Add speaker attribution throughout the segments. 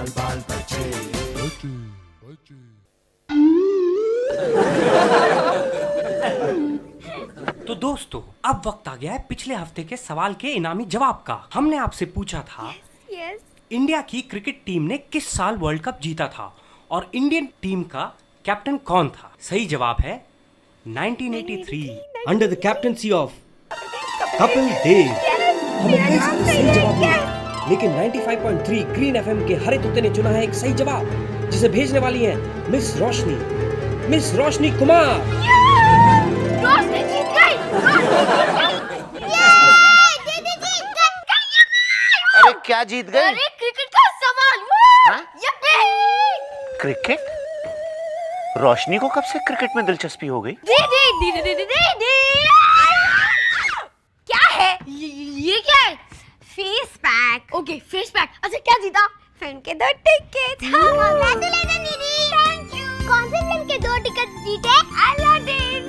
Speaker 1: तो दोस्तों, अब वक्त आ गया है पिछले हफ्ते के सवाल के इनामी जवाब का। हमने आपसे पूछा था इंडिया की क्रिकेट टीम ने किस साल वर्ल्ड कप जीता था और इंडियन टीम का कैप्टन कौन था। सही जवाब है 1983 under the captaincy of Kapil Dev. हमें कई सही जवाब मिले, लेकिन 95.3 ग्रीन एफएम के हरे तोते ने चुना है एक सही जवाब, जिसे भेजने वाली है मिस रोशनी कुमार।
Speaker 2: रोशनी जीत गई।
Speaker 3: अरे क्या जीत गए?
Speaker 2: अरे क्रिकेट का सवाल।
Speaker 3: हाँ? क्रिकेट? रोशनी को कब से क्रिकेट में दिलचस्पी हो गई?
Speaker 2: क्या है ये? क्या है? Face pack. Okay, face pack. अच्छा, क्या जीता? फिल्म के 2 टिकट। कांग्रेचुलेशन दीदी। Thank you. कौन सी फिल्म के 2 टिकट जीते? अलादीन।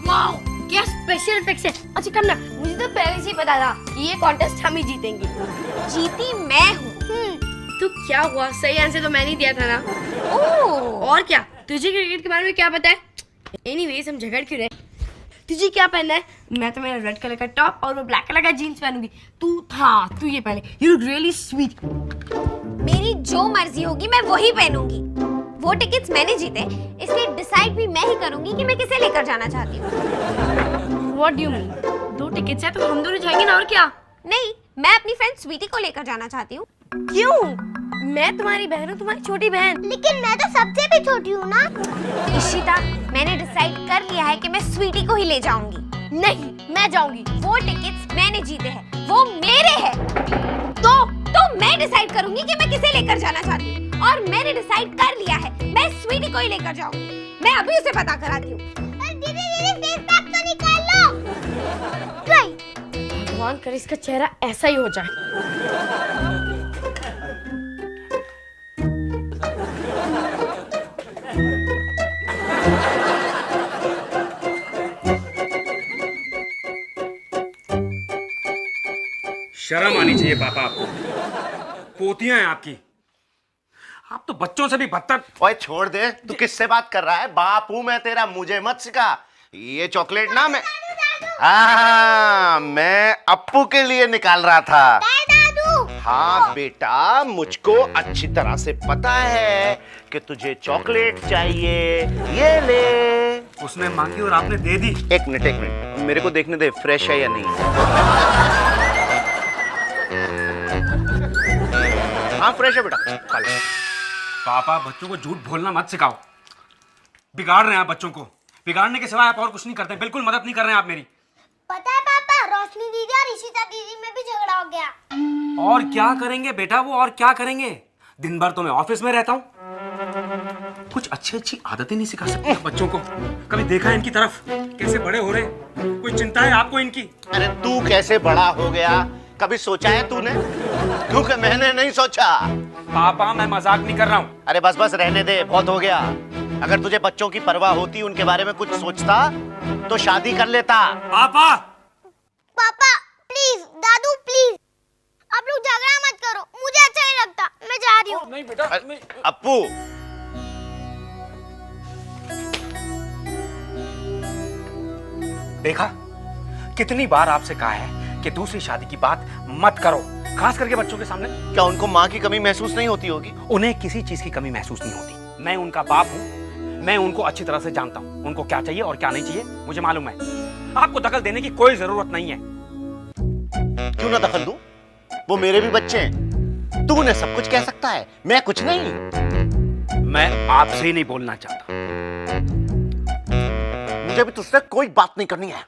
Speaker 2: वाओ, क्या स्पेशल इफेक्ट्स है। अच्छा कम ना, मुझे तो पहले से ही पता था कि ये कॉन्टेस्ट हम ही जीतेंगे। जीती मैं हूँ। तो क्या हुआ? सही आंसर तो मैंने दिया था ना। ओह, और क्या? तुझे क्रिकेट के बारे में क्या पता है? एनीवेज, हम झगड़ क्यों रहे? तुझे क्या पहनना है? मैं तो मेरा रेड कलर का टॉप और वो ब्लैक कलर का जीन्स पहनूंगी। तू ये पहने। You look really sweet. मेरी जो मर्जी होगी मैं वही पहनूंगी। वो टिकट्स मैंने जीते, इसलिए डिसाइड भी मैं ही करूंगी कि मैं किसे लेकर जाना चाहती हूँ। What do you mean? 2 tickets है तो हम दोनों जाएंगे ना, और क्या? नहीं, मैं अपनी फ्रेंड स्वीटी को लेकर जाना चाहती हूँ। क्यों? मैं तुम्हारी बहन हूँ, तुम्हारी छोटी बहन। लेकिन मैं तो सबसे भी छोटी हूँ ना। इशिता, मैंने डिसाइड कर लिया है कि मैं स्वीटी को ही ले जाऊंगी। नहीं, मैं जाऊंगी। वो टिकट्स मैंने जीते हैं, वो मेरे हैं। तो मैं डिसाइड करूंगी कि मैं किसे लेकर जाना चाहती हूँ, और मैंने डिसाइड कर लिया है मैं स्वीटी को ही लेकर जाऊंगी। मैं अभी उसे पता कराती हूँ। दीदी फेस पैक तो निकाल लो। ट्राई। भगवान करे इसका चेहरा ऐसा ही हो जाए।
Speaker 4: शर्म आनी चाहिए पापा आपको। पोतियां हैं आपकी। आप तो बच्चों से भी बदतर।
Speaker 3: ओए छोड़ दे, तू किससे बात कर रहा है? बाप हूं मैं तेरा, मुझे मत सिखा। ये चॉकलेट ना मैं अप्पू के लिए निकाल रहा था। हाँ बेटा, मुझको अच्छी तरह से पता है कि तुझे चॉकलेट चाहिए। ये ले।
Speaker 4: उसने मांगी और आपने दे दी।
Speaker 3: एक मिनट, मेरे को देखने दे फ्रेश है या नहीं। हाँ फ्रेश है बेटा, खा ले।
Speaker 4: पापा, बच्चों को झूठ बोलना मत सिखाओ। बिगाड़ रहे हैं आप बच्चों को। बिगाड़ने के सिवाय आप और कुछ नहीं करते। बिल्कुल मदद नहीं कर रहे हैं आप मेरी।
Speaker 2: पता है पापा, रोशनी दीदी और इशिता दीदी में भी झगड़ा हो गया।
Speaker 4: और क्या करेंगे बेटा वो, और क्या करेंगे? दिन भर तो मैं ऑफिस में रहता हूँ। कुछ अच्छी आदतें नहीं सिखा सकते बच्चों को। कभी देखा है इनकी तरफ कैसे बड़े हो रहे? कोई चिंता है आपको इनकी?
Speaker 3: अरे तू कैसे बड़ा हो गया, कभी सोचा है तूने? क्योंकि मैंने नहीं सोचा।
Speaker 4: पापा, मैं मजाक नहीं कर रहा हूँ।
Speaker 3: अरे बस रहने दे, बहुत हो गया। अगर तुझे बच्चों की परवाह होती, उनके बारे में कुछ सोचता, तो शादी कर लेता।
Speaker 4: पापा
Speaker 2: प्लीज, दादू प्लीज, आप लोग झगड़ा मत करो, मुझे अच्छा नहीं लगता। मैं जा रही हूँ।
Speaker 4: नहीं बेटा,
Speaker 3: अप्पू,
Speaker 4: देखा कितनी बार आपसे कहा है कि दूसरी शादी की बात मत करो, खास करके बच्चों के सामने।
Speaker 3: क्या उनको माँ की कमी महसूस नहीं होती होगी?
Speaker 4: उन्हें किसी चीज की कमी महसूस नहीं होती। मैं उनका बाप हूँ, मैं उनको अच्छी तरह से जानता हूँ। उनको क्या चाहिए और क्या नहीं चाहिए मुझे मालूम है। आपको दखल देने की कोई जरूरत नहीं है।
Speaker 3: क्यों ना दखल दूं? वो मेरे भी बच्चे हैं। तू उन्हें सब कुछ कह सकता है, मैं कुछ नहीं।
Speaker 4: मैं आपसे ही नहीं बोलना चाहता।
Speaker 3: मुझे भी तुझसे कोई बात नहीं करनी है।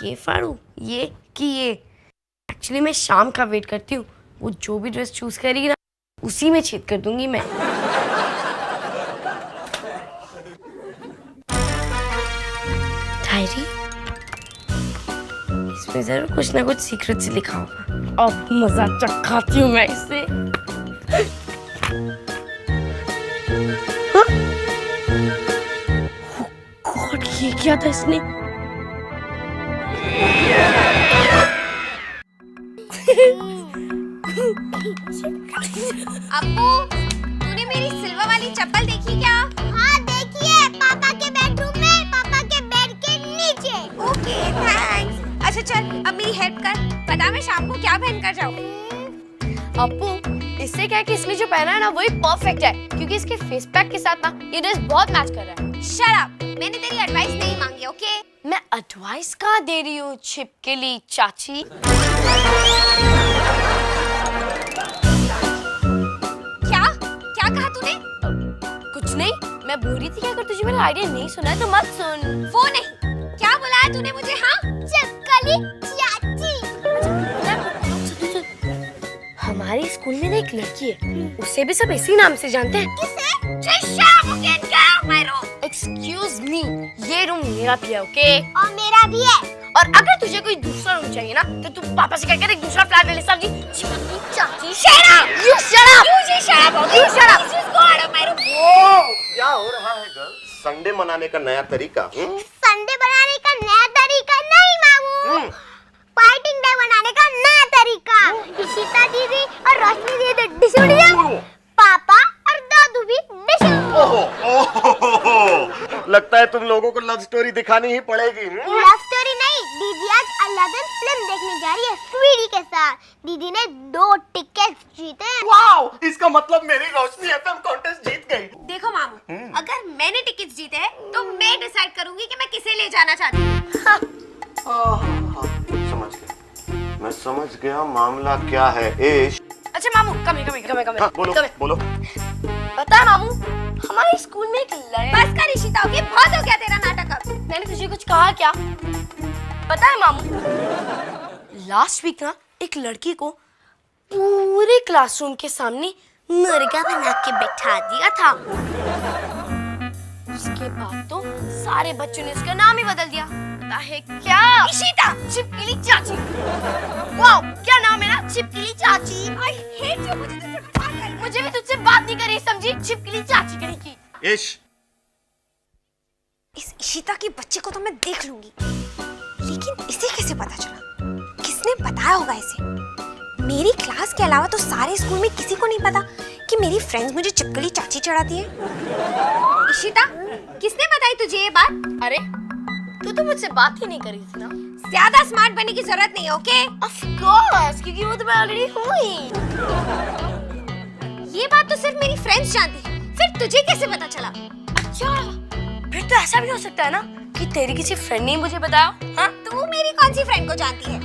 Speaker 2: ये फाड़ू, ये एक्चुअली मैं शाम का वेट करती हूँ। वो जो भी ड्रेस चूज करेगी ना, उसी में छेद कर दूंगी मैं। डायरी, इसमें जरूर कुछ ना कुछ सीक्रेट से लिखा होगा। अब मजा चखाती हूँ मैं इससे। गॉड, ये क्या था इसने? अप्पू, तूने मेरी सिल्वर वाली चप्पल देखी क्या? हाँ देखी है, पापा के बेडरूम में, पापा के बेड के नीचे। Okay thanks. अच्छा चल अब मेरी हेल्प कर, पता मैं शाम को क्या पहन कर जाऊँ? अप्पू, इससे क्या है कि इसने जो पहना है ना वही परफेक्ट है, क्योंकि इसके फेस पैक के साथ ना ये ड्रेस बहुत मैच कर रहा है। शट अप, मैंने तेरी एडवाइस नहीं मांगी, ओके? मैं एडवाइस कहाँ दे रही हूँ छिपकली चाची। क्या क्या कहा तूने? कुछ नहीं, मैं बोल रही थी कि अगर तुझे मेरा आइडिया नहीं सुना है तो मत सुन। वो नहीं, क्या बुलाया तूने मुझे? हाँ, छिपकली चाची। हमारे स्कूल में ना एक लड़की है, उसे भी सब इसी नाम से जानते हैं। किसे? एक्सक्यूज मी, ये रूम मेरा भी है, ओके? और मेरा भी है। और अगर तुझे कोई दूसरा रूम चाहिए ना तो तू पापा से कहकर एक दूसरा फ्लैट ले ले। समझी? छिपकली चाची। Shut up! You shut up! You shut up! You shut up! This is God of my room.
Speaker 3: क्या हो रहा है गर्ल? संडे मनाने का नया तरीका?
Speaker 5: संडे बनाने का नया तरीका नहीं मामू, फाइटिंग डे बनाने का नया तरीका। इशिता दीदी और रोशनी दीदी डिशुडिया, पापा और दादू भी डिशु।
Speaker 3: लगता है तुम लोगों को लव स्टोरी दिखानी ही पड़ेगी।
Speaker 5: लव स्टोरी नहीं, दीदी आज अलादीन फिल्म देखने जा रही है स्वीटी के साथ। दीदी ने 2 टिकट जीते।
Speaker 3: वाओ, इसका मतलब मेरी रोशनी एफएम कॉन्टेस्ट जीत गई।
Speaker 2: देखो मामू, अगर मैंने टिकट्स जीते हैं तो मैं डिसाइड करूंगी कि मैं किसे ले जाना चाहती हूँ।
Speaker 3: समझ गया, मैं समझ गया मामला क्या है। एश,
Speaker 2: अच्छा मामू, कम
Speaker 3: हाँ, बोलो।
Speaker 2: पता है मामू, हमारे स्कूल में एक बस कर इशिता, ओके? बहुत हो गया तेरा नाटक अब। मैंने तुझे कुछ कहा क्या? पता है मामू, लास्ट वीक ना एक लड़की को पूरे क्लासरूम के सामने मुर्गा बना के बैठा दिया था। उसके बाद तो सारे बच्चों ने उसका नाम ही बदल दिया। पता है क्या? इशिता, छिपकली चाची। वाओ, क्या नाम है ना, छिपकली चाची। आई हेट यू, मुझे भी तुझसे बात नहीं करी, समझी? छिपकली चाची करेगी।
Speaker 3: एश,
Speaker 2: इस इशिता के बच्चे को तो मैं देख लूंगी, लेकिन इसे कैसे पता चला? किसने बताया होगा इसे? मेरी क्लास के अलावा तो सारे स्कूल में किसी को नहीं पता कि मेरी फ्रेंड्स मुझे छिपकली चाची चढ़ाती है। इशिता, किसने बताई तुझे ये बात? अरे तू तो मुझसे बात ही नहीं कर रही थी ना। ज्यादा स्मार्ट बनने की जरूरत नहीं है, ओके? ऑफ कोर्स, क्योंकि वो तो मैं ऑलरेडी हूँ ही। ये बात तो सिर्फ मेरी फ्रेंड्स जानती है, फिर तुझे कैसे पता चला? अच्छा, फिर तो ऐसा भी हो सकता है ना कि तेरी किसी फ्रेंड ने मुझे बताया। हाँ, तू मेरी कौन सी फ्रेंड को जानती है?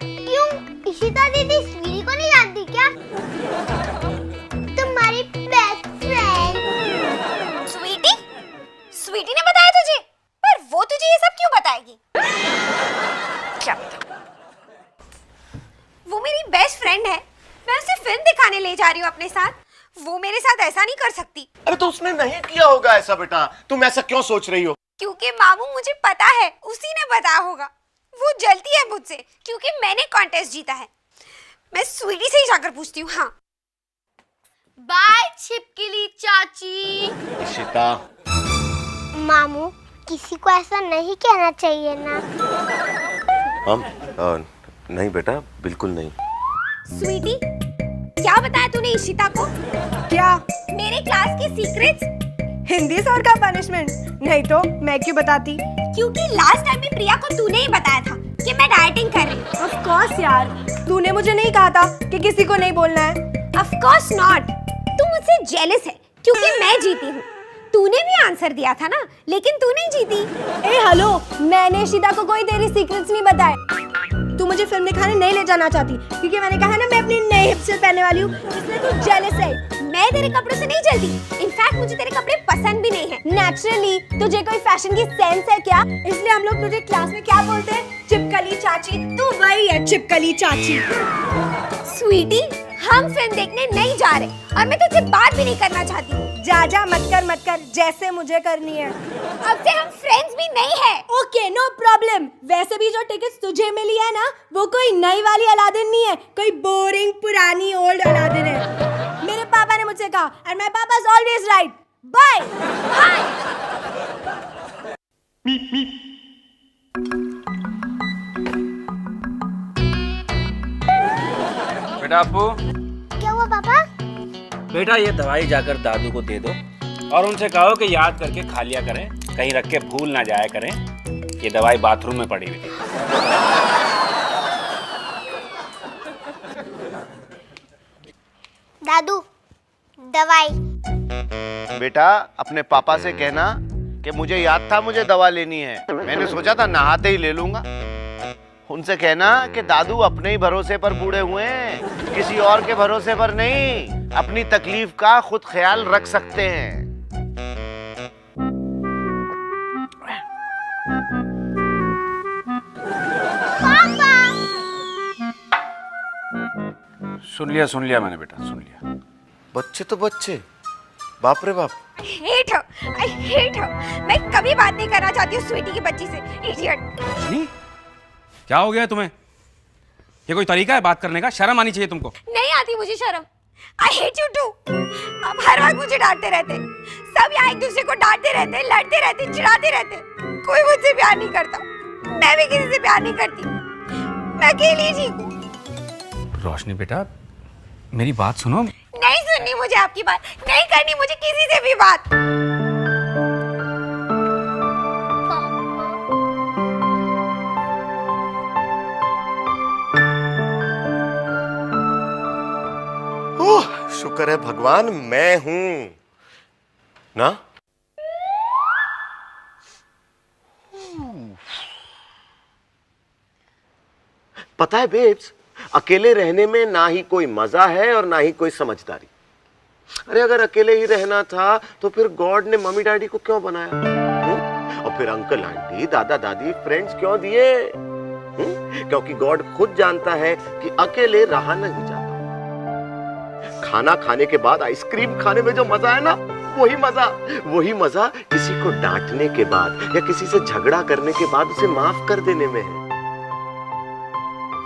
Speaker 5: क्यों, इशिता दीदी स्वीटी को नहीं जानती क्या? तुम्हारी बेस्ट फ्रेंड
Speaker 2: स्वीटी? स्वीटी ने बताया तुझे? पर वो तुझे ये सब क्यों बताएगी? क्या पता? वो मेरी बेस्ट फ्रेंड है, मैं उसे फिल्म दिखाने ले जा रही हूँ अपने साथ। वो मेरे साथ ऐसा नहीं कर सकती।
Speaker 3: अरे तो उसने नहीं किया होगा ऐसा बेटा, तुम ऐसा क्यों सोच रही हो?
Speaker 2: क्योंकि मामू मुझे पता है, उसी ने बताया होगा। वो जलती है मुझसे क्योंकि मैंने कॉन्टेस्ट जीता है। मैं स्वीटी से ही जाकर पूछती हूँ। हाँ, बाय छिपकली चाची।
Speaker 3: इशिता,
Speaker 5: मामू, किसी को ऐसा नहीं कहना चाहिए ना।
Speaker 3: नहीं बेटा, बिल्कुल नहीं।
Speaker 2: स्वीटी, क्या बताया तूने इशिता को?
Speaker 6: क्या?
Speaker 2: मेरे क्लास के सीक्रेट्स?
Speaker 6: हिंदी सर का पनिशमेंट? नहीं तो मैं क्यों बताती?
Speaker 2: क्योंकि लास्ट टाइम भी प्रिया को तूने ही बताया था कि मैं डाइटिंग कर रही हूँ।
Speaker 6: ऑफ कोर्स यार, तूने मुझे नहीं कहा था कि किसी को नहीं बोलना है।
Speaker 2: Of course not. तू मुझसे जेलस है क्योंकि मैं जीती हूँ। तूने भी आंसर दिया था ना, लेकिन तू नहीं जीती।
Speaker 6: ए हेलो, मैंने इशिता को कोई तेरी सीक्रेट्स नहीं बताए। तू मुझे फिल्म दिखाने नहीं ले जाना चाहती क्योंकि मैंने कहा ना मैं अपनी नई हिप्स्टर पहनने वाली हूँ, इसलिए तू जेलस है।
Speaker 2: मैं तेरे कपड़ों से नहीं जलती। इनफैक्ट मुझे तेरे कपड़े पसंद भी नहीं है।
Speaker 6: नेचुरली तुझे कोई फैशन की सेंस है क्या? इसलिए हम लोग तुझे क्लास में क्या बोलते हैं? चिपकली चाची। तू वही है चिपकली चाची।
Speaker 2: स्वीटी, हम फिल्म देखने नहीं जा रहे और मैं तुझसे बात भी नहीं करना चाहती।
Speaker 6: जा जा, मत कर, जैसे मुझे करनी है।
Speaker 2: अब से हम फ्रेंड्स भी नहीं है।
Speaker 6: Okay, no problem. वैसे भी जो टिकट्स तुझे मिली है ना, वो कोई नई वाली अलादीन नहीं है, कोई बोरिंग पुरानी ओल्ड अलादीन है। मेरे पापा ने मुझसे कहा, and my papa is always right. Bye bye.
Speaker 4: बेटा अप्पू,
Speaker 5: क्या हुआ पापा?
Speaker 4: बेटा ये दवाई जाकर दादू को दे दो और उनसे कहो कि याद करके खा लिया करें, कहीं रख के भूल ना जाया करें। ये दवाई बाथरूम में पड़ी हुई थी।
Speaker 5: दादू दवाई।
Speaker 3: बेटा अपने पापा से कहना कि मुझे याद था मुझे दवा लेनी है, मैंने सोचा था नहाते ही ले लूंगा। उनसे कहना कि दादू अपने ही भरोसे पर बूढ़े हुए हैं, किसी और के भरोसे पर नहीं। अपनी तकलीफ का खुद ख्याल रख सकते हैं।
Speaker 4: सुन लिया मैंने बेटा, सुन लिया।
Speaker 3: बच्चे तो बच्चे, बाप रे बाप।
Speaker 6: Hate her, I hate her. मैं कभी बात नहीं करना चाहती हूँ स्वीटी की बच्ची से, इडियट।
Speaker 4: नहीं, क्या हो गया तुम्हें? ये कोई तरीका है बात करने का? शर्म आनी चाहिए तुमको।
Speaker 6: नहीं आती मुझे शर्म। I hate you too. आप हर वक्त मुझे डांटते रहते, सब यहाँ एक दूसरे को डांटते रहते, लड़ते रहते, चिढ़ाते रहते। कोई मुझसे प्यार नहीं करता, मैं भी किसी से प्यार नहीं करती, मैं अकेली ठीक हूँ।
Speaker 4: रोशनी बेटा मेरी बात सुनो।
Speaker 6: नहीं सुननी मुझे आपकी बात, नहीं करनी मुझे किसी से भी बात।
Speaker 3: शुक्र है भगवान मैं हूं ना। पता है बेब्स, अकेले रहने में ना ही कोई मजा है और ना ही कोई समझदारी। अरे अगर अकेले ही रहना था तो फिर गॉड ने मम्मी डैडी को क्यों बनाया? और फिर अंकल आंटी दादा दादी फ्रेंड्स क्यों दिए? क्योंकि गॉड खुद जानता है कि अकेले रहा नहीं जाता। खाना खाने के बाद आइसक्रीम खाने में जो मजा है ना, वही मजा किसी को डांटने के बाद या किसी से झगड़ा करने के बाद उसे माफ कर देने में है।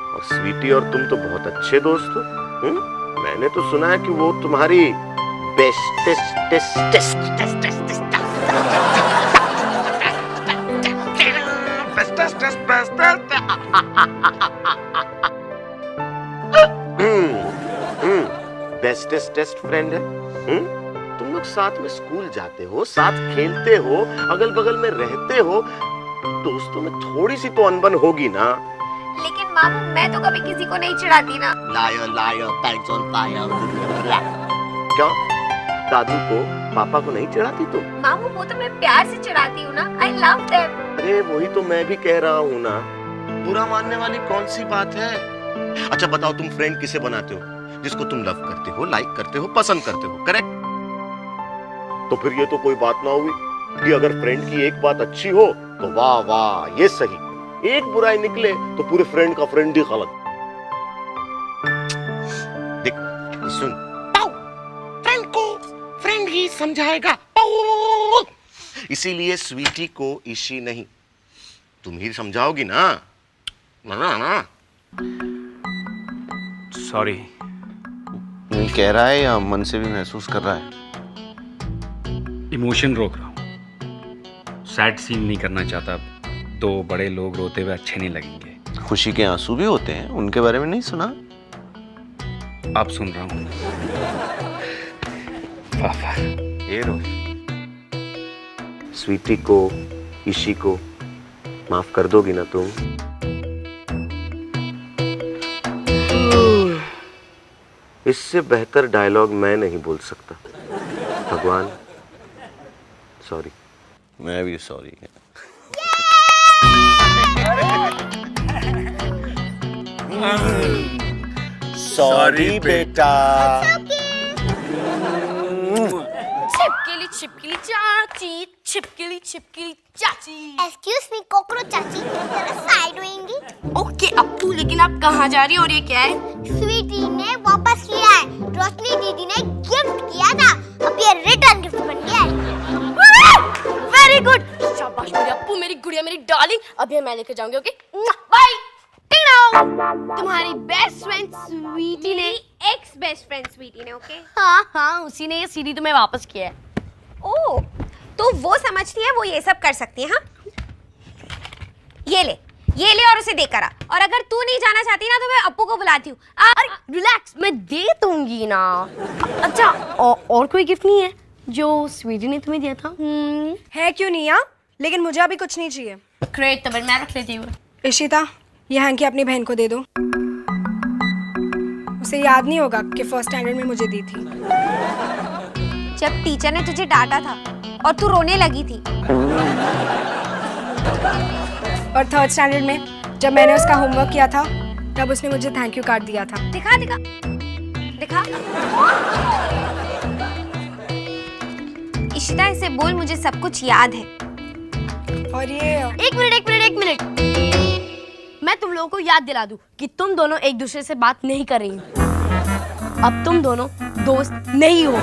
Speaker 3: और स्वीटी और तुम तो बहुत अच्छे दोस्त हो। मैंने तो सुना है कि वो तुम्हारी बेस्टेस्ट फ्रेंड है। तुम लोग साथ में स्कूल जाते हो, साथ खेलते हो, अगल बगल में रहते हो, दोस्तों में थोड़ी सी तो अनबन होगी ना।
Speaker 6: लेकिन मामू मैं तो कभी किसी को नहीं चिढ़ाती ना।
Speaker 3: Liar pants on fire. क्यों दादू को पापा को नहीं चिढ़ाती तुम?
Speaker 6: मामू वो तो मैं प्यार से चिढ़ाती हूँ ना, I love them।
Speaker 3: अरे वही तो मैं भी कह रहा हूँ ना, बुरा मानने वाली कौन सी बात है? अच्छा बताओ, तुम फ्रेंड किसे बनाते हो? जिसको तुम लव करते हो, लाइक करते हो, पसंद करते हो, करेक्ट? तो फिर ये तो कोई बात ना हुई कि अगर फ्रेंड की एक बात अच्छी हो तो वाह वाह ये सही, एक बुराई निकले तो पूरे फ्रेंड का फ्रेंड ही गलत। देख सुन, फ्रेंड को फ्रेंड ही समझाएगा, इसीलिए स्वीटी को ईशी नहीं तुम ही समझाओगी ना। ना
Speaker 4: सॉरी।
Speaker 3: नहीं कह रहा है या मन से भी महसूस कर रहा है?
Speaker 4: इमोशन रोक रहा हूँ, सैड सीन नहीं करना चाहता। दो बड़े लोग रोते हुए अच्छे नहीं लगेंगे।
Speaker 3: खुशी के आंसू भी होते हैं, उनके बारे में नहीं सुना?
Speaker 4: अब सुन रहा हूँ। पापा
Speaker 3: ये रो, स्वीटी को ईशी को माफ कर दोगी ना तुम? इससे बेहतर डायलॉग मैं नहीं बोल सकता। भगवान सॉरी। मैं भी सॉरी। सॉरी बेटा।
Speaker 2: छिपकली चाची, छिपकली चाची।
Speaker 5: एक्सक्यूज मी कॉकरोच चाची, जरा साइड होएंगी?
Speaker 2: ओके अप्पू, लेकिन आप कहाँ जा रही हो और ये क्या है?
Speaker 5: स्वीटी ने वापस लिया है, रोशनी दीदी ने गिफ्ट किया था, अब ये रिटर्न गिफ्ट बन गया है।
Speaker 2: वेरी गुड, शाबाश मेरे अप्पू, मेरी गुड़िया, मेरी डार्लिंग। अब ये मैं लेकर जाऊंगी। Okay bye. तुम्हारी बेस्ट फ्रेंड स्वीटी ने, एक्स बेस्ट फ्रेंड स्वीटी ने, ओके? हाँ उसी ने ये सीडी तुम्हें वापस किया है।
Speaker 6: ओह, तो वो समझती है वो ये सब कर सकती है। हाँ ये ले और उसे देकर आ। और अगर तू नहीं जाना चाहती ना तो मैं अप्पू को बुलाती हूँ।
Speaker 2: रिलैक्स, ना। अच्छा और कोई गिफ्ट नहीं है जो स्वीटी ने तुम्हें दिया था?
Speaker 6: है क्यों नहीं यार, लेकिन मुझे अभी कुछ नहीं चाहिए।
Speaker 2: ग्रेट, तो मैं रख लेती हूँ।
Speaker 6: इशिता, ये हैंकी अपनी बहन को दे दो। उसे याद नहीं होगा कि फर्स्ट स्टैंडर्ड में मुझे दी थी।
Speaker 5: जब टीचर ने तुझे डांटा था और तू रोने लगी थी।
Speaker 6: और थर्ड स्टैंडर्ड में जब मैंने उसका होमवर्क किया था तब उसने मुझे थैंक यू कार्ड दिया था।
Speaker 5: दिखा दिखा दिखा। इशिता, इसे बोल मुझे सब कुछ याद है।
Speaker 6: और ये
Speaker 2: एक मिनट, मैं तुम लोगों को याद दिला दूं कि तुम दोनों एक दूसरे से बात नहीं कर रही हो। अब तुम दोनों दोस्त नहीं हो,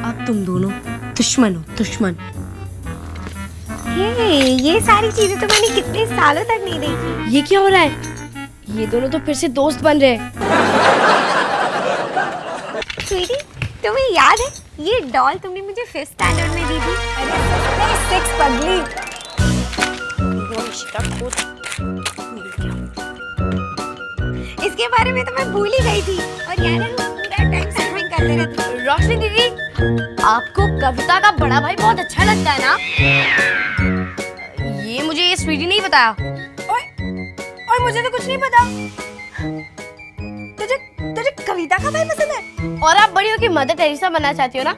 Speaker 2: अब तुम दोनों दुश्मन हो, दुश्मन।
Speaker 5: ये सारी चीजें तो मैंने कितने सालों तक नहीं देखी।
Speaker 2: ये क्या हो रहा है? ये दोनों तो फिर से दोस्त बन रहे हैं।
Speaker 5: स्वीटी, तुम्हें याद है ये डॉल तुमने मुझे फिफ्थ स्टैंडर्ड में दी थी?
Speaker 6: सिक्स पगली।
Speaker 5: इसके बारे में तो मैं भूल ही गई थी। और यार हम पूरा टाइम स्विमिंग करते रहते।
Speaker 2: रोशनी दीदी, आपको कविता का बड़ा भाई बहुत अच्छा लगता है ना? ये स्वीटी नहीं बताया।
Speaker 6: और मुझे तो कुछ नहीं पता। तुझे कविता का भाई पसंद है?
Speaker 2: और आप बड़ी होकर मदर टेरेसा बनना चाहती हो ना?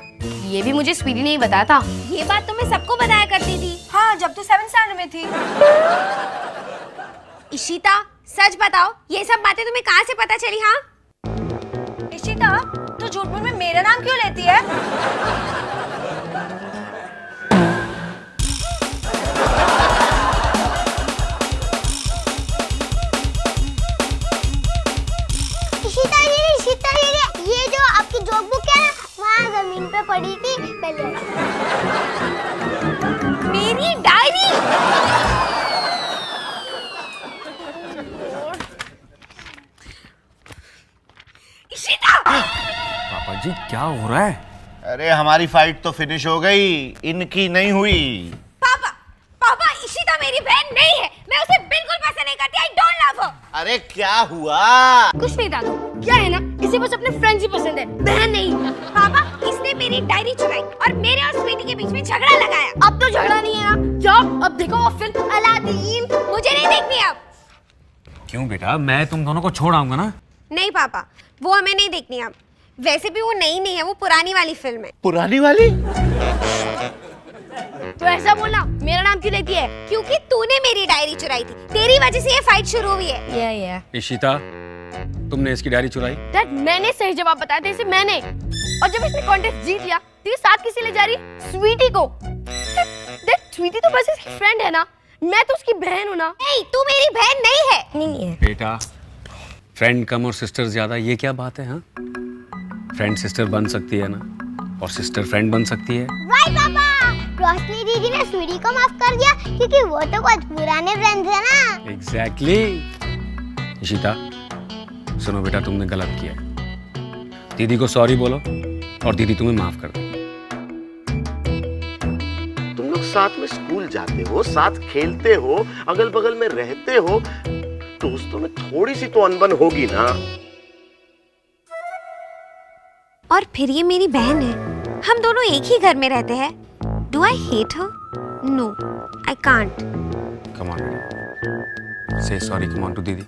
Speaker 2: ये भी मुझे स्वीटी ने ही बताया था।
Speaker 5: ये बात तो मैं सबको बताया करती थी।
Speaker 6: हाँ, जब तू 7th स्टैंडर्ड में थी।
Speaker 5: इशिता, सच बताओ, ये सब बातें तुम्हें कहाँ से पता चली? हाँ
Speaker 6: इशिता, तू झूठ मूठ में मेरा नाम क्यों लेती है?
Speaker 5: इशिता दीदी, ये जो आपकी जोक बुक है ना, वहाँ जमीन पे पड़ी थी पहले। मेरी डायरी। इशिता!
Speaker 4: पापा जी क्या हो रहा है?
Speaker 3: अरे हमारी फाइट तो फिनिश हो गई, इनकी नहीं हुई।
Speaker 5: पापा, इशिता मेरी बहन नहीं है। मैं उसे बिल्कुल पसंद नहीं करती। आई डोंट लव हर।
Speaker 3: अरे क्या हुआ?
Speaker 2: कुछ नहीं दादू, क्या है ना, इसे बस अपने फ्रेंड्स ही पसंद है, बहन नहीं।
Speaker 5: पापा, इसने मेरी डायरी चुराई और मेरे और स्वीटी के बीच में झगड़ा लगाया।
Speaker 2: अब तो झगड़ा नहीं है ना? जाओ अब देखो वो फिल्म
Speaker 5: अलादीन। मुझे नहीं देखनी अब।
Speaker 4: क्यों बेटा, मैं तुम दोनों को छोड़ आऊंगा ना।
Speaker 5: नहीं पापा, वो हमें नहीं देखनी अब। वैसे भी वो नई नहीं है, वो पुरानी वाली फिल्म है।
Speaker 3: पुरानी वाली?
Speaker 2: तो ऐसा बोलना, मेरा नाम क्यों लेती है?
Speaker 5: क्योंकि तूने मेरी डायरी चुराई थी। तेरी वजह से ये फाइट शुरू हुई है।
Speaker 2: ये
Speaker 4: इशिता, तुमने इसकी डायरी चुराई?
Speaker 2: डैड, मैंने सही जवाब बताया था इसे, मैंने। और जब इसने कॉन्टेस्ट जीत लिया तो ये साथ किसे ले जा रही? स्वीटी को। डैड, स्वीटी तो बस इसकी फ्रेंड है ना, मैं तो उसकी बहन हूँ ना।
Speaker 5: नहीं, तू मेरी बहन नहीं है।
Speaker 2: नहीं है
Speaker 4: बेटा, फ्रेंड कम और सिस्टर ज्यादा, ये क्या बात है? हाँ, फ्रेंड सिस्टर बन सकती है ना, और सिस्टर फ्रेंड बन सकती है।
Speaker 5: राइट पापा, रोशनी दीदी ने स्वीटी को माफ कर दिया क्योंकि वो तो बहुत पुराने फ्रेंड्स है ना।
Speaker 4: एग्जैक्टली। इशिता, सुनो बेटा, तुमने गलत किया। दीदी को सॉरी बोलो और दीदी तुम्हें माफ कर दे।
Speaker 3: तुम लोग साथ में स्कूल जाते हो, साथ खेलते हो, अगल बगल में रहते हो, दोस्तों में थोड़ी सी तो अनबन होगी ना।
Speaker 5: और फिर ये मेरी बहन है, हम दोनों एक ही घर में रहते हैं। Do I hate her? No, I can't.
Speaker 4: Come on बेटा, say sorry, come on to दीदी।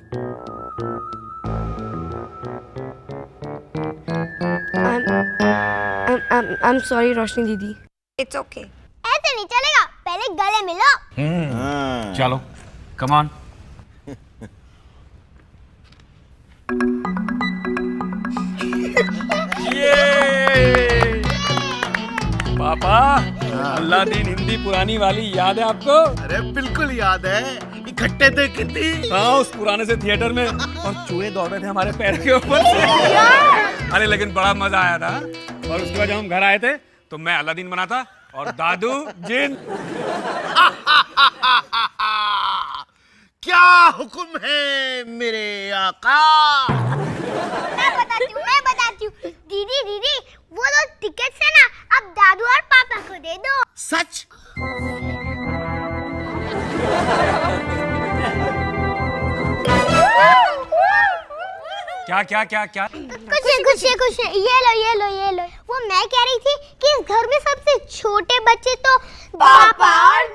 Speaker 2: I'm sorry रोशनी दीदी।
Speaker 5: It's okay. ऐसे नहीं चलेगा, पहले गले मिलो।
Speaker 4: चलो, कम ऑन। पापा, अल्लादीन हिंदी पुरानी वाली याद है आपको?
Speaker 3: अरे बिल्कुल याद है, इकट्ठे थे कितनी।
Speaker 4: हाँ, उस पुराने से थिएटर में, और चूहे दौड़ रहे थे हमारे पैर के ऊपर। अरे लेकिन बड़ा मजा आया था। और उसके बाद जब हम घर आए थे तो मैं अल्लादीन बना था और दादू जिन।
Speaker 3: क्या हुक्म है मेरे आका?
Speaker 5: मैं बताती हूँ। दीदी दीदी, वो दो टिकट्स है ना, अब दादू और पापा को दे दो।
Speaker 3: सच?
Speaker 4: क्या क्या क्या क्या?
Speaker 5: कुछ ये लो। वो मैं कह रही थी कि इस घर में सबसे छोटे बच्चे तो पापा और